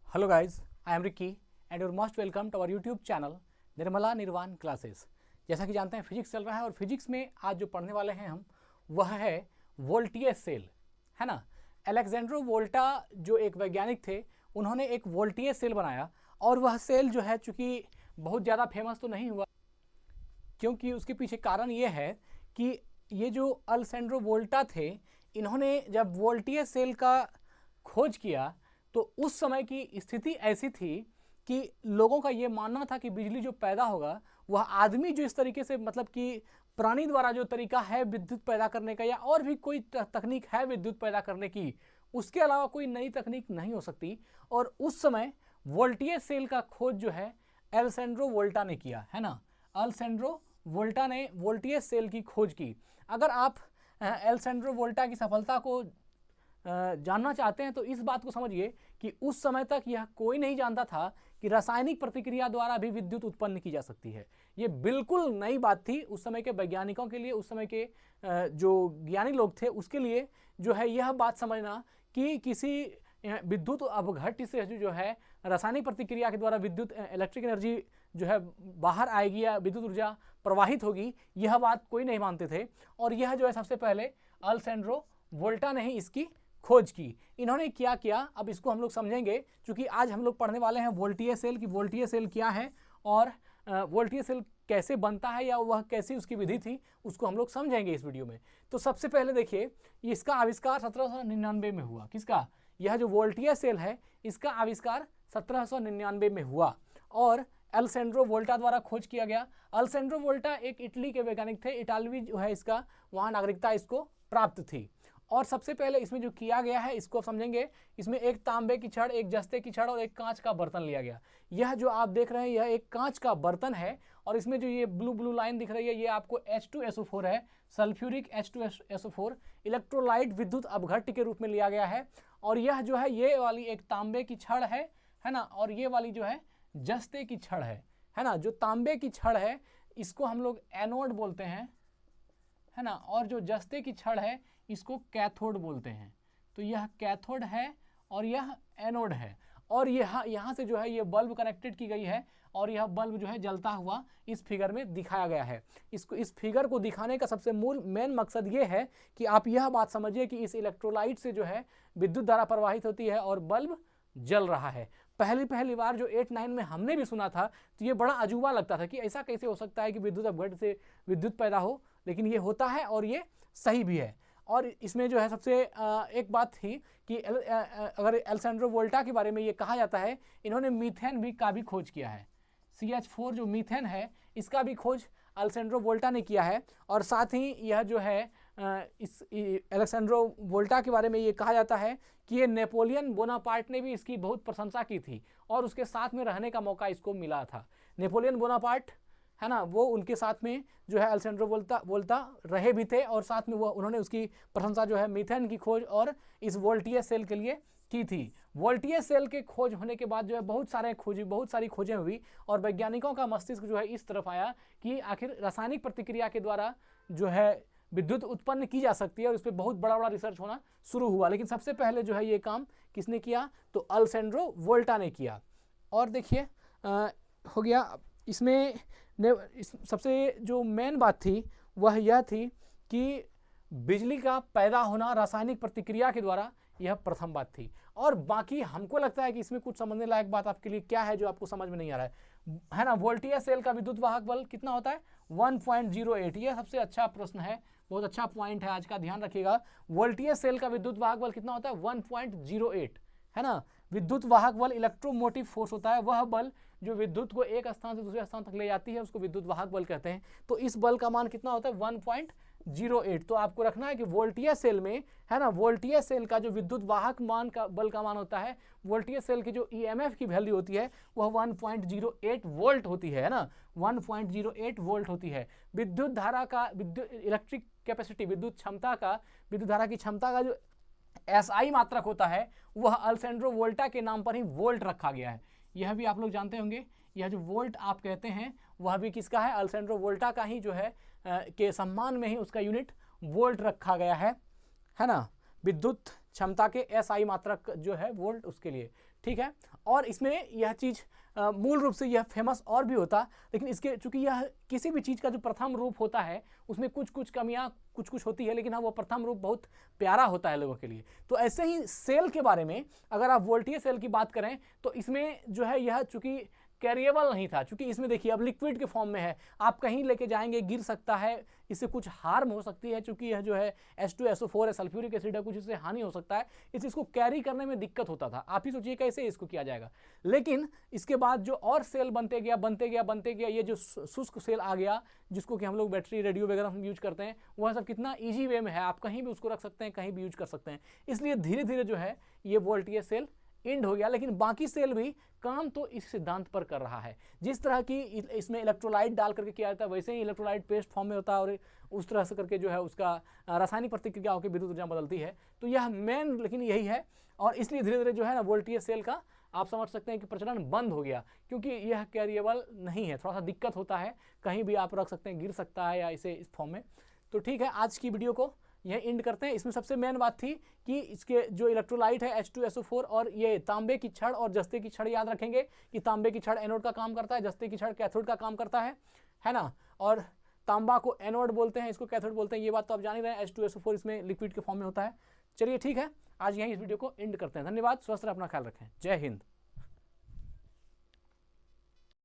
Hello guys, I am Ricky and you're most welcome to our YouTube channel Nirmala निर्वाण classes. जैसा कि जानते हैं फिजिक्स चल रहा है और फिजिक्स में आज जो पढ़ने वाले हैं हम वह है वोल्टियस सेल, है ना। अलेक्जेंड्रो वोल्टा जो एक वैज्ञानिक थे उन्होंने एक वोल्टियस सेल बनाया और वह सेल जो है चूँकि बहुत ज़्यादा फेमस तो नहीं हुआ, क्योंकि उसके पीछे कारण ये है कि ये जो अलेक्जेंड्रो वोल्टा थे इन्होंने जब वोल्टियस सेल का खोज किया तो उस समय की स्थिति ऐसी थी कि लोगों का ये मानना था कि बिजली जो पैदा होगा वह आदमी जो इस तरीके से मतलब कि प्राणी द्वारा जो तरीका है विद्युत पैदा करने का या और भी कोई तकनीक है विद्युत पैदा करने की, उसके अलावा कोई नई तकनीक नहीं हो सकती। और उस समय वोल्टियस सेल का खोज जो है अलेक्जेंड्रो वोल्टा ने किया, है ना। अलेक्जेंड्रो वोल्टा ने वोल्टियस सेल की खोज की। अगर आप अलेक्जेंड्रो वोल्टा की सफलता को जानना चाहते हैं तो इस बात को समझिए कि उस समय तक यह कोई नहीं जानता था कि रासायनिक प्रतिक्रिया द्वारा भी विद्युत उत्पन्न की जा सकती है। ये बिल्कुल नई बात थी उस समय के वैज्ञानिकों के लिए, उस समय के जो ज्ञानी लोग थे उसके लिए जो है यह बात समझना कि किसी विद्युत अपघट्य से जो है रासायनिक प्रतिक्रिया के द्वारा विद्युत इलेक्ट्रिक एनर्जी जो है बाहर आएगी या विद्युत ऊर्जा प्रवाहित होगी, यह बात कोई नहीं मानते थे। और यह जो है सबसे पहले अलेक्जेंड्रो वोल्टा ने ही इसकी खोज की। इन्होंने क्या किया अब इसको हम लोग समझेंगे, क्योंकि आज हम लोग पढ़ने वाले हैं वोल्टियस सेल की वोल्टियस सेल क्या है और वोल्टियस सेल कैसे बनता है या वह कैसी उसकी विधि थी, उसको हम लोग समझेंगे इस वीडियो में। तो सबसे पहले देखिए इसका आविष्कार 1799 में हुआ। किसका? यह जो वोल्टियस सेल है इसका आविष्कार 1799 में हुआ और अलेक्जेंड्रो वोल्टा द्वारा खोज किया गया। अलेक्जेंड्रो वोल्टा एक इटली के वैज्ञानिक थे, इटालवी जो है इसका वहाँ नागरिकता इसको प्राप्त थी। और सबसे पहले इसमें जो किया गया है इसको समझेंगे। इसमें एक तांबे की छड़, एक जस्ते की छड़ और एक कांच का बर्तन लिया गया। यह जो आप देख रहे हैं यह एक कांच का बर्तन है और इसमें जो ये ब्लू लाइन दिख रही है ये आपको H2SO4 है, सल्फ्यूरिक H2SO4 इलेक्ट्रोलाइट विद्युत अपघट्य के रूप में लिया गया है। और यह जो है ये वाली एक तांबे की छड़ है ना, और ये वाली जो है जस्ते की छड़ है ना। जो तांबे की छड़ है इसको हम लोग एनोड बोलते हैं, है ना, और जो जस्ते की छड़ है इसको कैथोड बोलते हैं। तो यह कैथोड है और यह एनोड है और यहाँ से जो है ये बल्ब कनेक्टेड की गई है और यह बल्ब जो है जलता हुआ इस फिगर में दिखाया गया है। इस फिगर को दिखाने का सबसे मेन मकसद ये है कि आप यह बात समझिए कि इस इलेक्ट्रोलाइट से जो है विद्युत धारा प्रवाहित होती है और बल्ब जल रहा है। पहली बार जो 8-9 में हमने भी सुना था तो ये बड़ा अजूबा लगता था कि ऐसा कैसे हो सकता है कि विद्युत अपघट्य से विद्युत पैदा हो, लेकिन ये होता है और ये सही भी है। और इसमें जो है सबसे एक बात थी कि अगर अलेक्जेंड्रो वोल्टा के बारे में ये कहा जाता है इन्होंने मीथेन का भी खोज किया है। CH4 जो मीथेन है इसका भी खोज अलेक्जेंड्रो वोल्टा ने किया है। और साथ ही यह जो है इस अलेक्जेंड्रो वोल्टा के बारे में ये कहा जाता है कि ये नेपोलियन बोनापार्ट ने भी इसकी बहुत प्रशंसा की थी और उसके साथ में रहने का मौका इसको मिला था। नेपोलियन बोनापार्ट है ना, वो उनके साथ में जो है अलेक्जेंड्रो वोल्टा रहे भी थे और साथ में वो उन्होंने उसकी प्रशंसा जो है मीथेन की खोज और इस वोल्टियस सेल के लिए की थी। वोल्टियस सेल के खोज होने के बाद जो है बहुत सारी खोजें हुई और वैज्ञानिकों का मस्तिष्क जो है इस तरफ आया कि आखिर रासायनिक प्रतिक्रिया के द्वारा जो है विद्युत उत्पन्न की जा सकती है और इस पर बहुत बड़ा रिसर्च होना शुरू हुआ। लेकिन सबसे पहले जो है ये काम किसने किया? तो अलेक्जेंड्रो वोल्टा ने किया। और देखिए हो गया इसमें सबसे जो मेन बात थी वह यह थी कि बिजली का पैदा होना रासायनिक प्रतिक्रिया के द्वारा, यह प्रथम बात थी। और बाकी हमको लगता है कि इसमें कुछ समझने लायक बात आपके लिए क्या है जो आपको समझ में नहीं आ रहा है ना। वोल्टियस सेल का विद्युत वाहक बल कितना होता है? 1.08। यह सबसे अच्छा प्रश्न है, बहुत अच्छा पॉइंट है आज का, ध्यान रखिएगा। वोल्टियस सेल का विद्युत वाहक बल कितना होता है? 1.08, है ना। विद्युत वाहक बल इलेक्ट्रोमोटिव फोर्स होता है, वह बल जो विद्युत को एक स्थान से दूसरे स्थान तक ले जाती है उसको विद्युत वाहक बल कहते हैं। तो इस बल का मान कितना होता है? 1.08। तो आपको रखना है कि वोल्टियस सेल में, है ना, वोल्टियस सेल का जो विद्युत वाहक मान का बल का मान होता है, वोल्टियस सेल की जो EMF की वैल्यू होती है वह 1.08 वोल्ट होती है ना, 1.08 वोल्ट होती है। विद्युत धारा का इलेक्ट्रिक कैपेसिटी, विद्युत धारा की क्षमता का जो SI मात्रक होता है वह अलेक्जेंड्रो वोल्टा के नाम पर ही वोल्ट रखा गया है। यह भी आप लोग जानते होंगे, यह जो वोल्ट आप कहते हैं वह भी किसका है? अलेक्जेंड्रो वोल्टा का ही जो है के सम्मान में ही उसका यूनिट वोल्ट रखा गया है ना। विद्युत क्षमता के SI मात्रक जो है वोल्ट उसके लिए, ठीक है। और इसमें यह चीज़ मूल रूप से यह फेमस और भी होता, लेकिन इसके चूंकि यह किसी भी चीज़ का जो प्रथम रूप होता है उसमें कुछ कुछ कमियां कुछ कुछ होती है, लेकिन हाँ वो प्रथम रूप बहुत प्यारा होता है लोगों के लिए। तो ऐसे ही सेल के बारे में अगर आप वोल्टीय सेल की बात करें तो इसमें जो है यह चूंकि कैरिएबल नहीं था, क्योंकि इसमें देखिए अब लिक्विड के फॉर्म में है, आप कहीं लेके जाएंगे गिर सकता है, इससे कुछ हार्म हो सकती है, क्योंकि यह जो है H2SO4 है, सल्फ्यूरिक एसिड है, कुछ इससे हानि हो सकता है, इसको कैरी करने में दिक्कत होता था। आप ही सोचिए कैसे इसको किया जाएगा। लेकिन इसके बाद जो और सेल बनते गया, ये जो शुष्क सेल आ गया जिसको कि हम लोग बैटरी रेडियो वगैरह हम यूज करते हैं, वह सब कितना ईजी वे में है, आप कहीं भी उसको रख सकते हैं, कहीं भी यूज कर सकते हैं। इसलिए धीरे धीरे जो है ये वोल्टीय सेल एंड हो गया, लेकिन बाकी सेल भी काम तो इस सिद्धांत पर कर रहा है। जिस तरह की इसमें इलेक्ट्रोलाइट डाल करके किया जाता है, वैसे ही इलेक्ट्रोलाइट पेस्ट फॉर्म में होता है और उस तरह से करके जो है उसका रासायनिक प्रतिक्रिया होकर विद्युत ऊर्जा बदलती है। तो यह मेन लेकिन यही है, और इसलिए धीरे धीरे जो है ना वोल्टीय सेल का आप समझ सकते हैं कि प्रचलन बंद हो गया, क्योंकि यह कैरिएबल नहीं है, थोड़ा सा दिक्कत होता है, कहीं भी आप रख सकते हैं, गिर सकता है या इसे इस फॉर्म में। तो ठीक है, आज की वीडियो को यह एंड करते हैं। इसमें सबसे मेन बात थी कि इसके जो इलेक्ट्रोलाइट है H2SO4 और ये तांबे की छड़ और जस्ते की छड़, याद रखेंगे कि तांबे की छड़ एनोड का काम करता है, जस्ते की छड़ कैथोड का काम करता है ना। और तांबा को एनोड बोलते हैं, इसको कैथोड बोलते हैं, ये बात तो आप जान ही रहे हैं। H2SO4 इसमें लिक्विड के फॉर्म में होता है। चलिए ठीक है, आज यहीं इस वीडियो को एंड करते हैं। धन्यवाद, स्वस्थ रहे, अपना ख्याल रखें, जय हिंद।